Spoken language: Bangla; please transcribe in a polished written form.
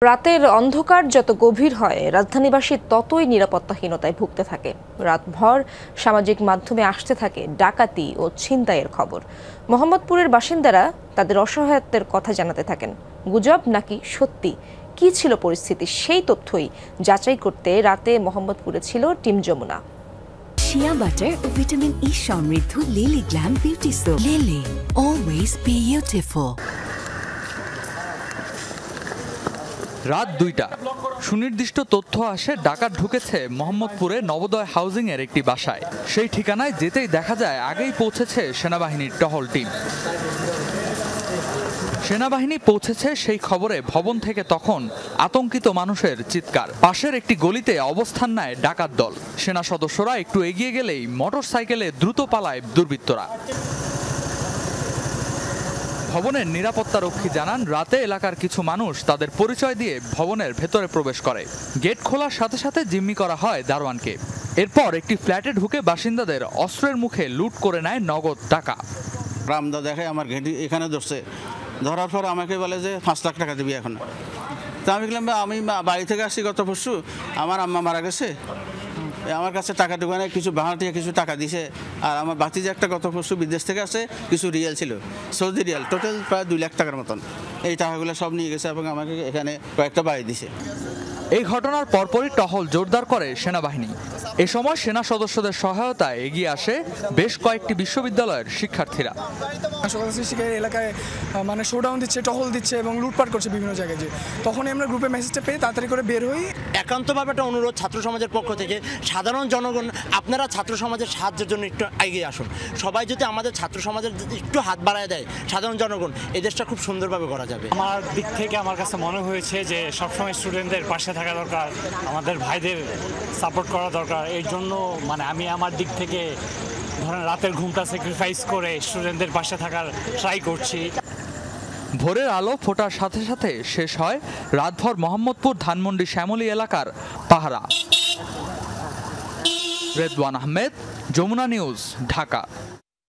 রাতের অন্ধকার যত গভীর হয় রাজধানীবাসী ততই নিরাপত্তাহীনতায় ভুগতে থাকে। রাতভর সামাজিক মাধ্যমে আসতে থাকে ডাকাতি ও ছিনতাইয়ের খবর। মোহাম্মদপুরের বাসিন্দারা তাদের অসহায়ত্বের কথা জানাতে থাকেন। গুজব নাকি সত্যি, কী ছিল পরিস্থিতি, সেই তথ্যই যাচাই করতে রাতে মোহাম্মদপুরে ছিল টিম যমুনা। শিয়া বাটার ও ভিটামিন ই সমৃদ্ধ lily glam beauty soap. Lily, always beautiful. রাত ২টা, সুনির্দিষ্ট তথ্য আসে ডাকাত ঢুকেছে মোহাম্মদপুরে নবোদয় হাউজিং এর একটি বাসায়। সেই ঠিকানায় যেতেই দেখা যায় আগেই পৌঁছেছে সেনাবাহিনীর টহল টিম। সেনাবাহিনী পৌঁছেছে সেই খবরে ভবন থেকে তখন আতঙ্কিত মানুষের চিৎকার। পাশের একটি গলিতে অবস্থান নেয় ডাকাত দল। সেনা সদস্যরা একটু এগিয়ে গেলেই মোটরসাইকেলে দ্রুত পালায় দুর্বৃত্তরা। ভবনের নিরাপত্তারক্ষী জানান, রাতে এলাকার কিছু মানুষ তাদের পরিচয় দিয়ে ভবনের ভেতরে প্রবেশ করে। গেট খোলার সাথে সাথে জিম্মি করা হয় দারোয়ানকে। এরপর একটি ফ্ল্যাটে ঢুকে বাসিন্দাদের অস্ত্রের মুখে লুট করে নেয় নগদ টাকা। রামদা দেখে আমার ঘেঁটি এখানে ধরছে, ধরার পর আমাকে বলে যে 5 লাখ টাকা দিবি এখন। তা আমি বললাম, আমি বাড়ি থেকে আসছি গত পরশু, আমার আম্মা মারা গেছে, আমার কাছে টাকা ঢুকানে কিছু ভাড়াটিয়া কিছু টাকা দিছে। আর আমার বাতিজা একটা গত পরশু বিদেশ থেকে আসে, কিছু রিয়াল ছিল, সৌদি রিয়াল, টোটাল প্রায় 2 লাখ টাকার মতন। এই টাকাগুলো সব নিয়ে গেছে এবং আমাকে এখানে কয়েকটা বাড়ি দিছে। এই ঘটনার পরপরই টহল জোরদার করে সেনাবাহিনী। এ সময় সেনা সদস্যদের সহায়তায় এগিয়ে আসে বেশ কয়েকটি বিশ্ববিদ্যালয়ের শিক্ষার্থীরা। এলাকায় মানে শোডাউন দিচ্ছে, টহল দিচ্ছে এবং লুটপাট করছে বিভিন্ন জায়গায়। যে তখনই আমরা গ্রুপে মেসেজটা পেয়ে তাড়াতাড়ি করে বের হই। একান্তভাবে একটা অনুরোধ ছাত্র সমাজের পক্ষ থেকে, সাধারণ জনগণ আপনারা ছাত্র সমাজের সাহায্যের জন্য একটু এগিয়ে আসুন। সবাই যদি আমাদের ছাত্র সমাজের একটু হাত বাড়ায় দেয়, সাধারণ জনগণ, এই দেশটা খুব সুন্দরভাবে করা যাবে। আমার দিক থেকে আমার কাছে মনে হয়েছে যে সবসময় স্টুডেন্টদের পাশে থাকা দরকার, আমাদের ভাইদের সাপোর্ট করা দরকার। এর জন্য মানে আমি আমার দিক থেকে ধরেন রাতের ঘুমটা স্যাক্রিফাইস করে স্টুডেন্টদের পাশে থাকার ট্রাই করছি। ভোরের আলো ফোটার সাথে সাথে শেষ হয় রাতভর মোহাম্মদপুর ধানমন্ডি শ্যামলী এলাকার পাহারা। রেদওয়ান আহমেদ, যমুনা নিউজ, ঢাকা।